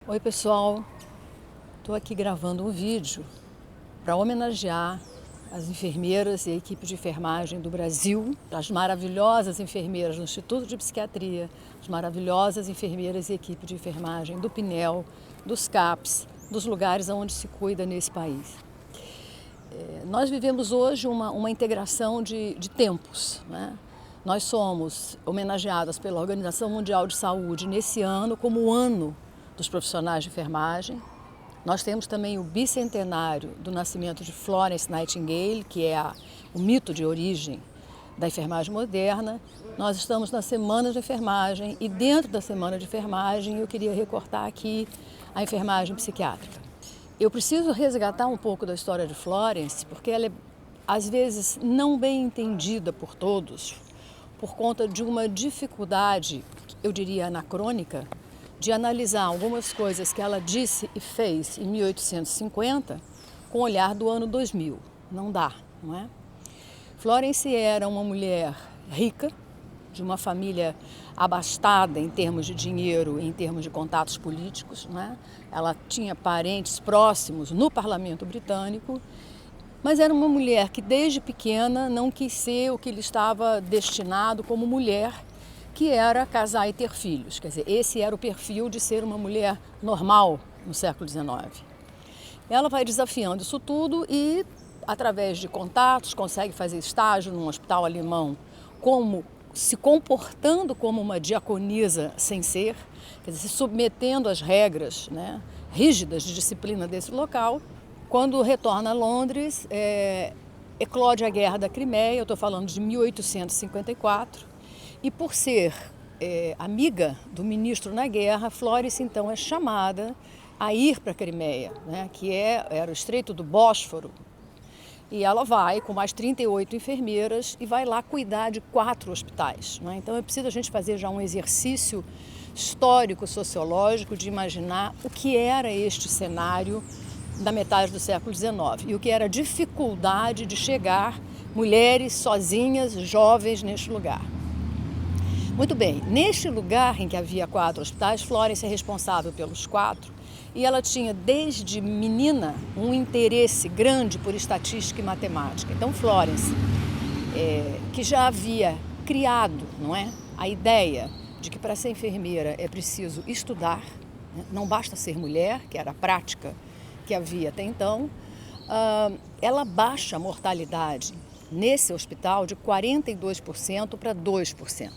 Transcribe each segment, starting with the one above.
Oi pessoal, estou aqui gravando um vídeo para homenagear as enfermeiras e a equipe de enfermagem do Brasil, as maravilhosas enfermeiras do Instituto de Psiquiatria, as maravilhosas enfermeiras e equipe de enfermagem do PNEL, dos CAPs, dos lugares onde se cuida nesse país. Nós vivemos hoje uma integração de tempos, né? Nós somos homenageadas pela Organização Mundial de Saúde nesse ano como o ano dos profissionais de enfermagem. Nós temos também o bicentenário do nascimento de Florence Nightingale, que é o mito de origem da enfermagem moderna. Nós estamos na Semana de Enfermagem e dentro da Semana de Enfermagem eu queria recortar aqui a enfermagem psiquiátrica. Eu preciso resgatar um pouco da história de Florence, porque ela é, às vezes, não bem entendida por todos, por conta de uma dificuldade, eu diria anacrônica, de analisar algumas coisas que ela disse e fez em 1850 com o olhar do ano 2000. Não dá, não é? Florence era uma mulher rica, de uma família abastada em termos de dinheiro, em termos de contatos políticos, não é? Ela tinha parentes próximos no parlamento britânico, mas era uma mulher que desde pequena não quis ser o que lhe estava destinado como mulher, que era casar e ter filhos. Quer dizer, esse era o perfil de ser uma mulher normal no século XIX. Ela vai desafiando isso tudo e, através de contatos, consegue fazer estágio num hospital alemão, se comportando como uma diaconisa sem ser, quer dizer, se submetendo às regras, né, rígidas de disciplina desse local. Quando retorna a Londres, eclode a Guerra da Crimeia, eu estou falando de 1854, e por ser amiga do ministro na guerra, Florence então é chamada a ir para a Crimeia, né, que era o Estreito do Bósforo, e ela vai com mais 38 enfermeiras e vai lá cuidar de 4 hospitais. Né? Então é preciso a gente fazer já um exercício histórico, sociológico, de imaginar o que era este cenário da metade do século XIX e o que era a dificuldade de chegar mulheres sozinhas, jovens, neste lugar. Muito bem, neste lugar em que havia 4 hospitais, Florence é responsável pelos 4 e ela tinha desde menina um interesse grande por estatística e matemática. Então Florence, que já havia criado, não é, a ideia de que para ser enfermeira é preciso estudar, né? Não basta ser mulher, que era a prática que havia até então, ela baixa a mortalidade nesse hospital de 42% para 2%.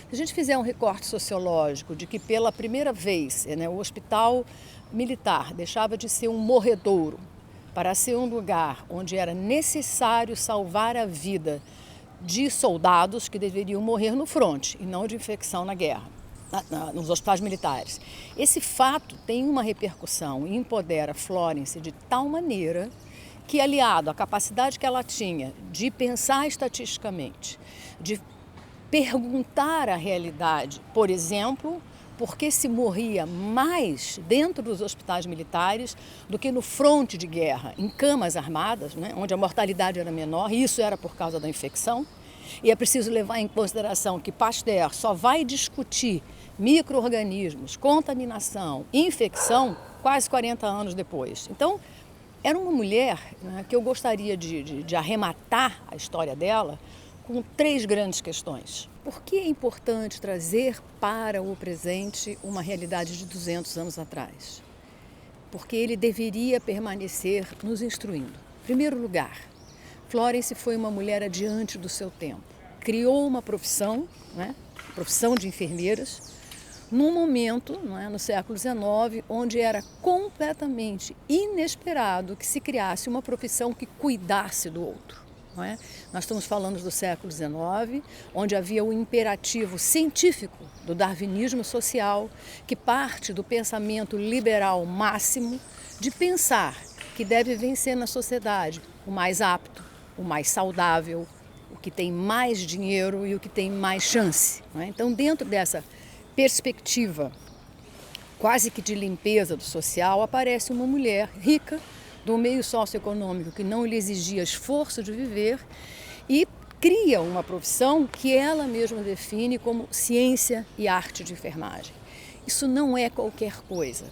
Se a gente fizer um recorte sociológico de que pela primeira vez, né, o hospital militar deixava de ser um morredouro para ser um lugar onde era necessário salvar a vida de soldados que deveriam morrer no fronte e não de infecção na guerra, nos hospitais militares. Esse fato tem uma repercussão e empodera Florence de tal maneira que, aliado à capacidade que ela tinha de pensar estatisticamente, de perguntar a realidade, por exemplo, por que se morria mais dentro dos hospitais militares do que no fronte de guerra, em camas armadas, né, onde a mortalidade era menor, e isso era por causa da infecção. E é preciso levar em consideração que Pasteur só vai discutir micro-organismos, contaminação, infecção, quase 40 anos depois. Então, era uma mulher, né, que eu gostaria de arrematar a história dela com 3 grandes questões. Por que é importante trazer para o presente uma realidade de 200 anos atrás? Porque ele deveria permanecer nos instruindo. Em primeiro lugar, Florence foi uma mulher adiante do seu tempo. Criou uma profissão, né, profissão de enfermeiras, num momento, não é, no século XIX, onde era completamente inesperado que se criasse uma profissão que cuidasse do outro. Não é? Nós estamos falando do século XIX, onde havia o imperativo científico do darwinismo social, que parte do pensamento liberal máximo de pensar que deve vencer na sociedade o mais apto, o mais saudável, o que tem mais dinheiro e o que tem mais chance. Não é? Então, dentro dessa perspectiva quase que de limpeza do social, aparece uma mulher rica, do meio socioeconômico que não lhe exigia esforço de viver e cria uma profissão que ela mesma define como ciência e arte de enfermagem. Isso não é qualquer coisa.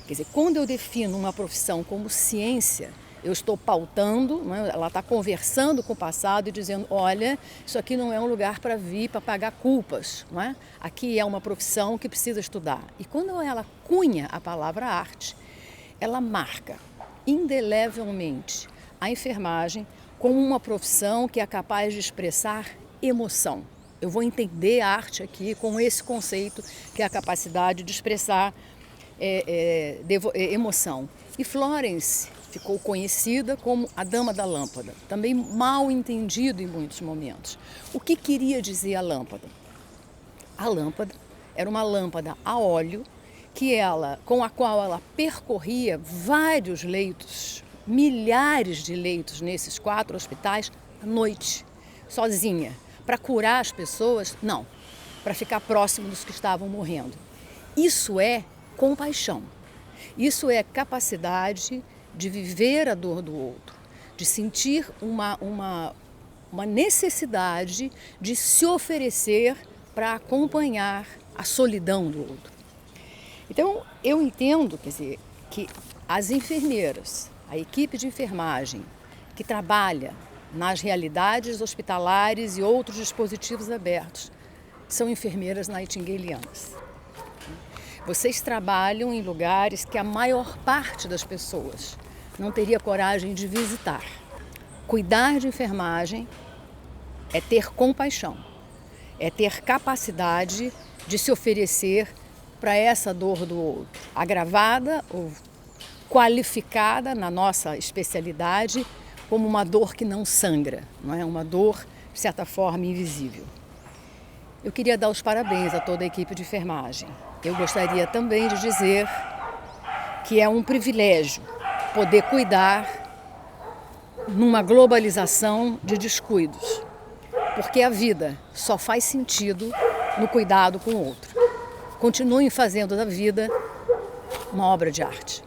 Quer dizer, quando eu defino uma profissão como ciência, eu estou pautando, né? Ela está conversando com o passado e dizendo, olha, isso aqui não é um lugar para vir para pagar culpas, não é? Aqui é uma profissão que precisa estudar. E quando ela cunha a palavra arte, ela marca indelevelmente a enfermagem como uma profissão que é capaz de expressar emoção. Eu vou entender a arte aqui com esse conceito, que é a capacidade de expressar emoção. E Florence ficou conhecida como a Dama da Lâmpada, também mal entendido em muitos momentos. O que queria dizer a lâmpada? A lâmpada era uma lâmpada a óleo com a qual ela percorria vários leitos, milhares de leitos nesses 4 hospitais à noite, sozinha, para curar as pessoas, não, para ficar próximo dos que estavam morrendo. Isso é compaixão, isso é capacidade de viver a dor do outro, de sentir uma necessidade de se oferecer para acompanhar a solidão do outro. Então, eu entendo, quer dizer, que as enfermeiras, a equipe de enfermagem que trabalha nas realidades hospitalares e outros dispositivos abertos, são enfermeiras nightingalianas. Vocês trabalham em lugares que a maior parte das pessoas não teria coragem de visitar. Cuidar de enfermagem é ter compaixão, é ter capacidade de se oferecer para essa dor do outro, agravada ou qualificada na nossa especialidade como uma dor que não sangra, não é? Uma dor, de certa forma, invisível. Eu queria dar os parabéns a toda a equipe de enfermagem. Eu gostaria também de dizer que é um privilégio poder cuidar numa globalização de descuidos, porque a vida só faz sentido no cuidado com o outro. Continuem fazendo da vida uma obra de arte.